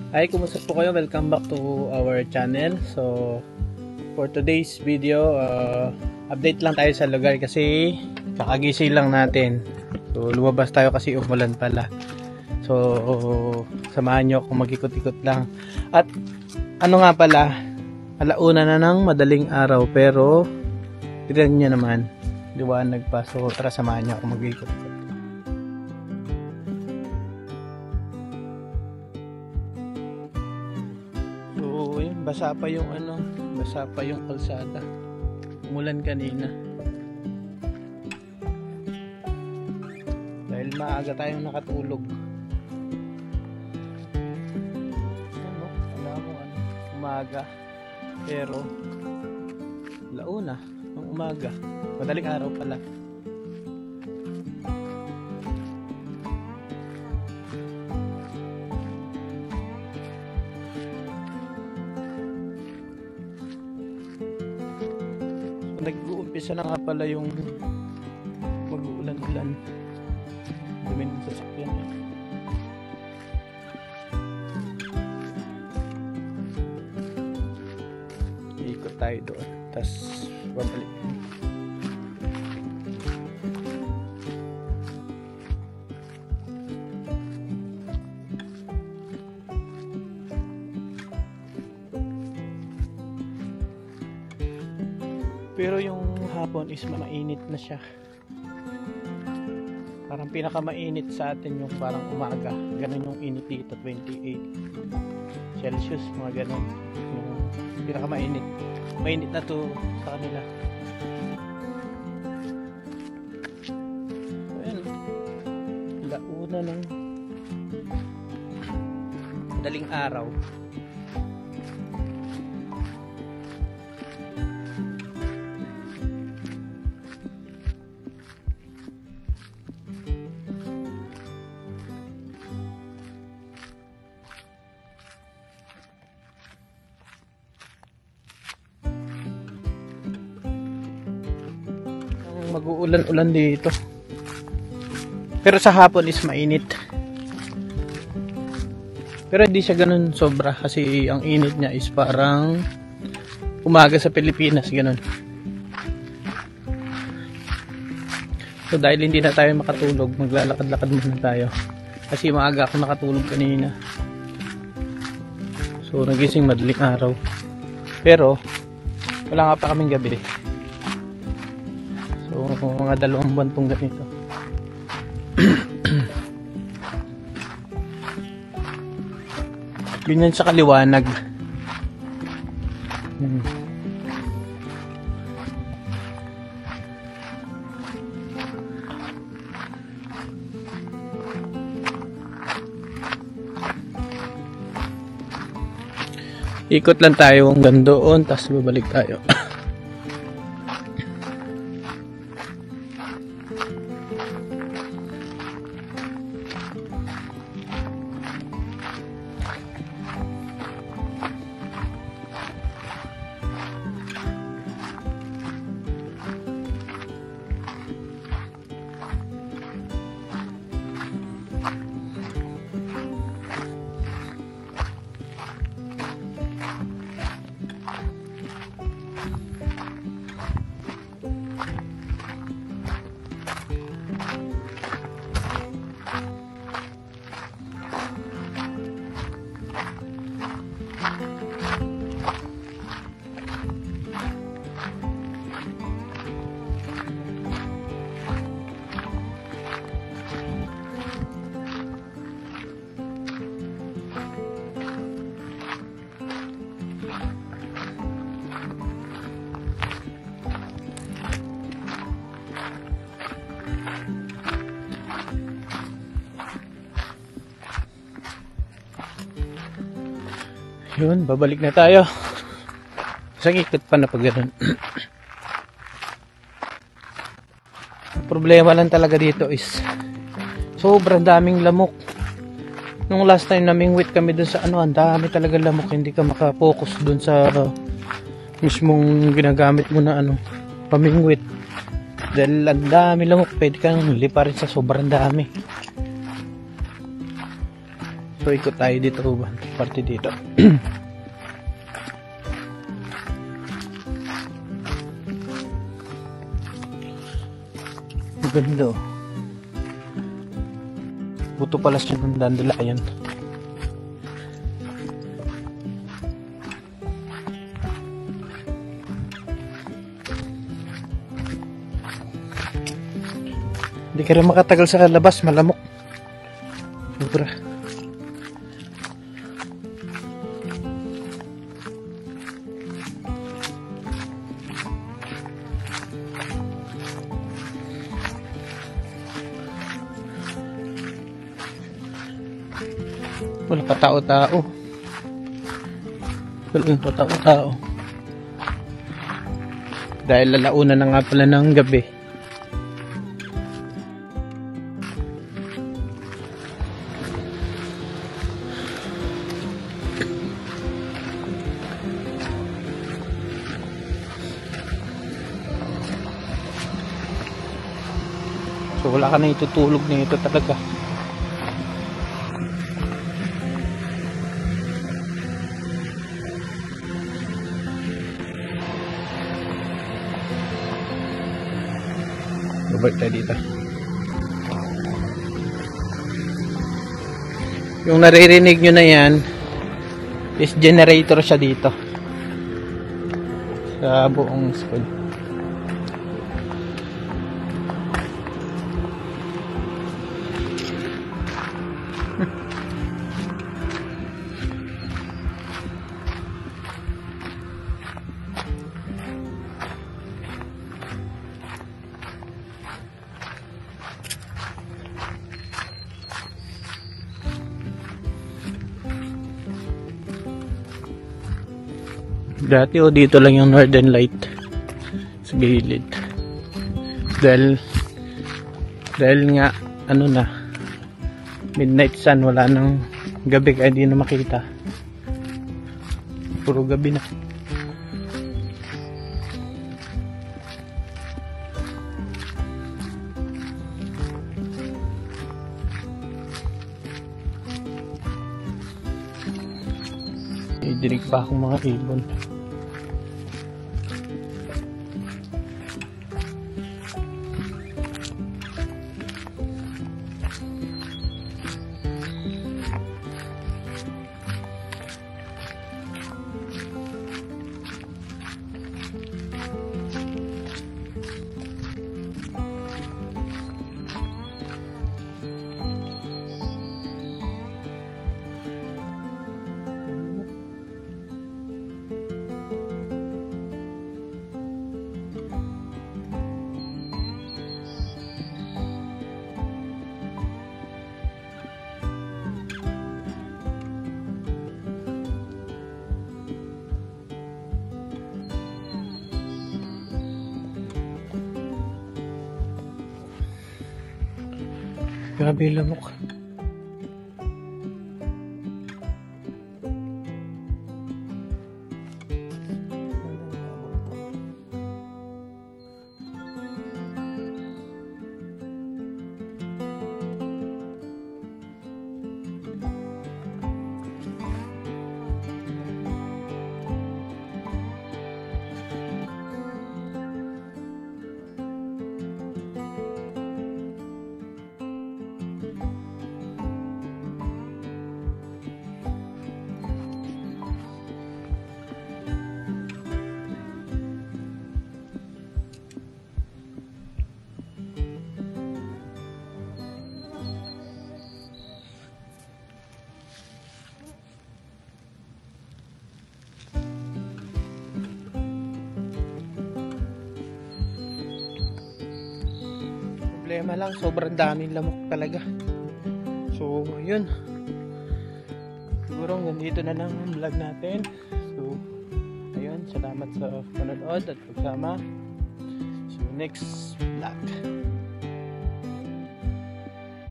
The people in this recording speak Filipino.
Hi, kumusta po kayo? Welcome back to our channel. So, for today's video, update lang tayo sa lugar kasi kakagising lang natin. So, lumabas tayo kasi umulan pala. So, samahan nyo kung mag-ikot-ikot lang. At, ano nga pala, alauna na ng madaling araw pero, tignan nyo naman, liwanag pa. So, tara samahan nyo kung mag-ikot-ikot. Basa pa yung basa pa yung kalsada. Umulan kanina. Dahil maaga tayong nakatulog. Alam mo umaga. Pero launa ng umaga. Madaling araw pala. Nag-uumpisa na nga pala yung mag-uulan-ulan. Dumi ng sasakyan. Iikot tayo doon. Tapos babalik. Pero yung hapon is mainit na siya. Parang pinakamainit sa atin yung parang umaga. Ganun yung init dito, 28 Celsius, mga ganun. Yung pinakamainit. Mainit na to sa kanila. So, ayan. Launa ng madaling araw. Mag-uulan-ulan dito. Pero sa hapon is mainit. Pero hindi siya ganun sobra kasi ang init niya is parang umaga sa Pilipinas, ganun. So dahil hindi na tayo makatulog, maglalakad-lakad muna tayo. Kasi maaga ako nakatulog kanina. So nagising madaling araw. Pero wala nga pa kaming gabi. So, mga 2 buwan tong ganito. Ganyan sa kaliwanag. Ikot lang tayo hanggang doon, tapos babalik tayo. Yun, babalik na tayo. Isang ikot pa na pag ganun. Problema lang talaga dito is sobrang daming lamok. Nung last time naming wait kami dun sa ang dami talaga lamok. Hindi ka makapokus dun sa mismong ginagamit mo na pamingwit. Dahil ang dami lamok, pwede kang liparin sa sobrang dami. So ikot tayo dito, parte dito. Maganda oh. Buto pala siya ng dandelion. Hindi ka rin makatagal sa labas, malamok. Sobra. Wala pa tao-tao. Wala pa tao-tao. Dahil lalauna na nga pala ng gabi. So wala ka na itutulog na ito talaga. Babalik tayo dito. Yung naririnig nyo na yan is generator siya dito sa buong school. Dati o dito lang yung northern light sa gilid. Dahil nga ano na, midnight sun, wala nang gabi kaya hindi na makita. Puro gabi na. Dinig pa akong mga ibon. Grabe yung lamok. Problema lang, sobrang daming lamok talaga. So, yun. Siguro ganito na lang ang vlog natin. So, ayun, salamat sa panonood at pagsama. See you next vlog.